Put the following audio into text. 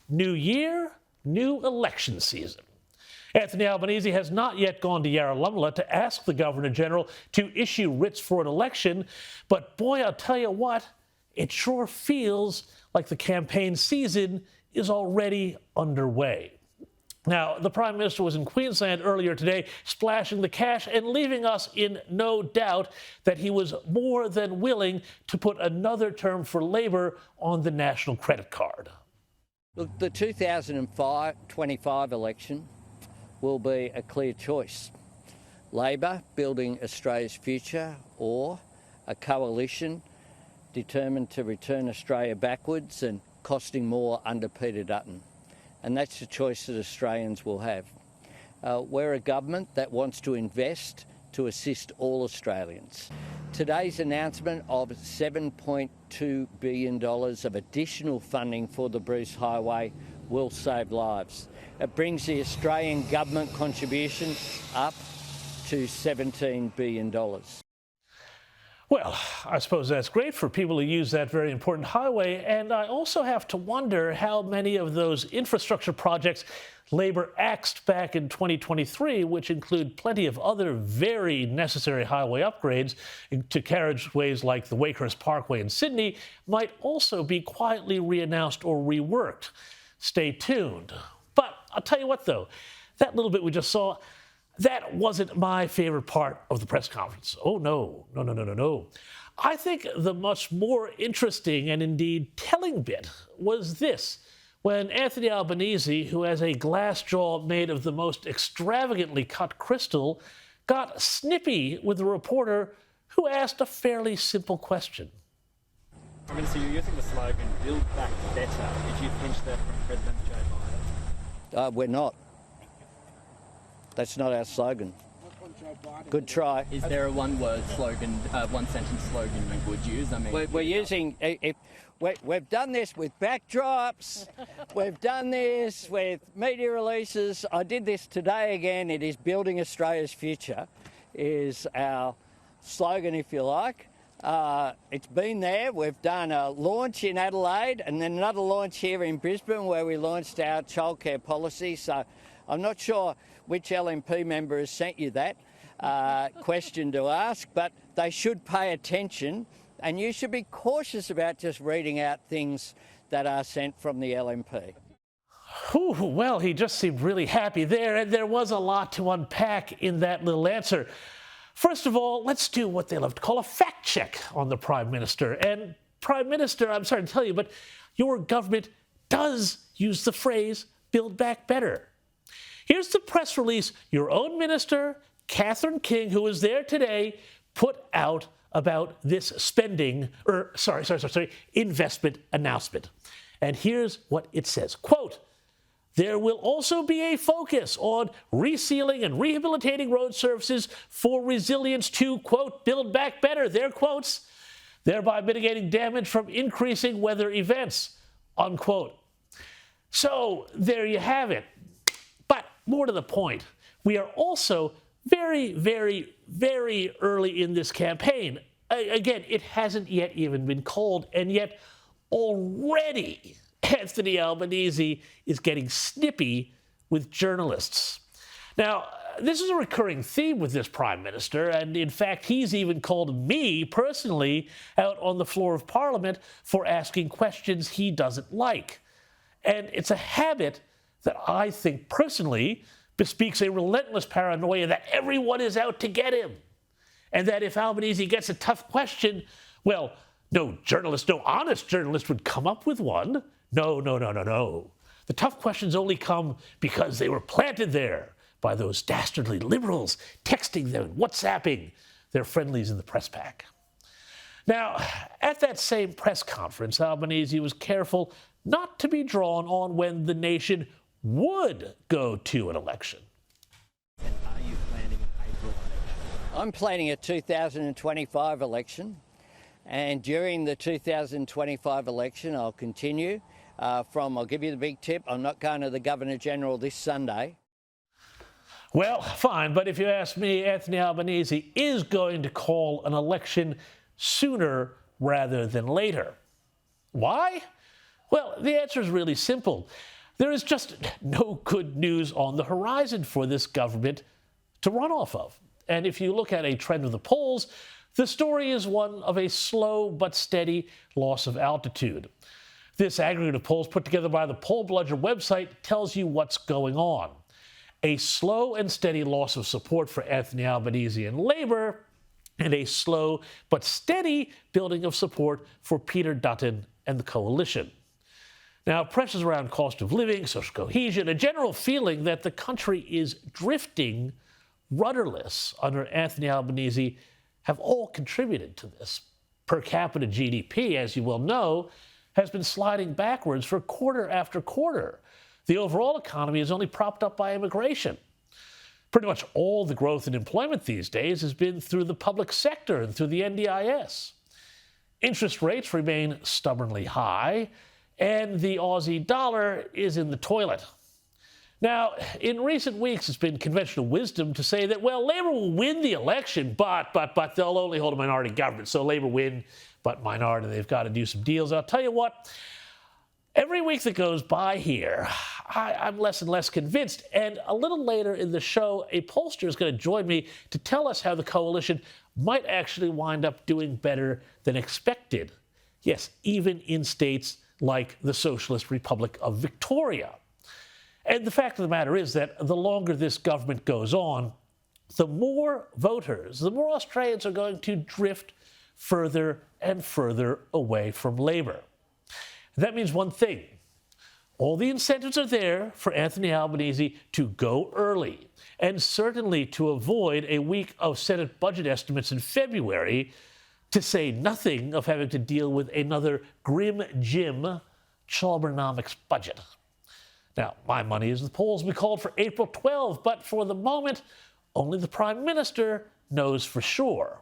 new year, new election season. Anthony Albanese has not yet gone to Yarralumla to ask the Governor-General to issue writs for an election, but boy, I'll tell you what, it sure feels like the campaign season is already underway. Now, the Prime Minister was in Queensland earlier today, splashing the cash and leaving us in no doubt that he was more than willing to put another term for Labor on the national credit card. Look, the 2025 election will be a clear choice. Labor building Australia's future, or a coalition determined to return Australia backwards and costing more under Peter Dutton. And that's the choice that Australians will have. We're a government that wants to invest to assist all Australians. Today's announcement of $7.2 billion of additional funding for the Bruce Highway will save lives. It brings the Australian government contribution up to $17 billion. Well, I suppose that's great for people who use that very important highway, and I also have to wonder how many of those infrastructure projects Labor axed back in 2023, which include plenty of other very necessary highway upgrades to carriageways like the Wakehurst Parkway in Sydney, might also be quietly reannounced or reworked. Stay tuned. But I'll tell you what, though, that little bit we just saw, that wasn't my favorite part of the press conference. Oh, no. I think the much more interesting and indeed telling bit was this, when Anthony Albanese, who has a glass jaw made of the most extravagantly cut crystal, got snippy with a reporter who asked a fairly simple question. Prime Minister, you're using the slogan, build back better. Did you pinch that from President Joe Biden? We're not. That's not our slogan. Good try. Is there a one-word slogan, one-sentence slogan you would use? I mean, we're using. We've done this with backdrops. We've done this with media releases. I did this today again. It is building Australia's future, is our slogan, if you like. It's been there. We've done a launch in Adelaide and then another launch here in Brisbane where we launched our childcare policy. So I'm not sure which LNP member has sent you that question to ask, but they should pay attention, and you should be cautious about just reading out things that are sent from the LNP. Ooh, well, he just seemed really happy there, and there was a lot to unpack in that little answer. First of all, let's do what they love to call a fact check on the Prime Minister. And Prime Minister, I'm sorry to tell you, but your government does use the phrase, build back better. Here's the press release your own minister, Catherine King, who was there today, put out about this investment announcement. And here's what it says. Quote, there will also be a focus on resealing and rehabilitating road surfaces for resilience to, quote, build back better, their quotes, thereby mitigating damage from increasing weather events, unquote. So there you have it. But more to the point, we are also very, very, very early in this campaign. Again, it hasn't yet even been called, and yet already Anthony Albanese is getting snippy with journalists. Now, this is a recurring theme with this Prime Minister, and in fact, he's even called me personally out on the floor of Parliament for asking questions he doesn't like. And it's a habit that I think personally bespeaks a relentless paranoia that everyone is out to get him. And that if Albanese gets a tough question, well, no honest journalist would come up with one. No. The tough questions only come because they were planted there by those dastardly liberals texting them and WhatsApping their friendlies in the press pack. Now, at that same press conference, Albanese was careful not to be drawn on when the nation would go to an election. And are you planning an April election? I'm planning a 2025 election, and during the 2025 election I'll continue I'll give you the big tip, I'm not going to the Governor-General this Sunday. Well, fine, but if you ask me, Anthony Albanese is going to call an election sooner rather than later. Why? Well, the answer is really simple. There is just no good news on the horizon for this government to run off of. And if you look at a trend of the polls, the story is one of a slow but steady loss of altitude. This aggregate of polls put together by the Poll Bludger website tells you what's going on. A slow and steady loss of support for Anthony Albanese and Labour, and a slow but steady building of support for Peter Dutton and the coalition. Now, pressures around cost of living, social cohesion, a general feeling that the country is drifting rudderless under Anthony Albanese have all contributed to this. Per capita GDP, as you well know, has been sliding backwards for quarter after quarter. The overall economy is only propped up by immigration. Pretty much all the growth in employment these days has been through the public sector and through the NDIS. Interest rates remain stubbornly high, and the Aussie dollar is in the toilet. Now, in recent weeks, it's been conventional wisdom to say that, well, Labour will win the election, but they'll only hold a minority government. So Labour win, but minority, they've got to do some deals. I'll tell you what, every week that goes by here, I'm less and less convinced. And a little later in the show, a pollster is going to join me to tell us how the coalition might actually wind up doing better than expected. Yes, even in states like the Socialist Republic of Victoria. And the fact of the matter is that the longer this government goes on, the more voters, the more Australians are going to drift further and further away from Labour. That means one thing. All the incentives are there for Anthony Albanese to go early, and certainly to avoid a week of Senate budget estimates in February, to say nothing of having to deal with another grim Jim Chalmernomics budget. Now, my money is the polls we called for April 12, but for the moment, only the Prime Minister knows for sure.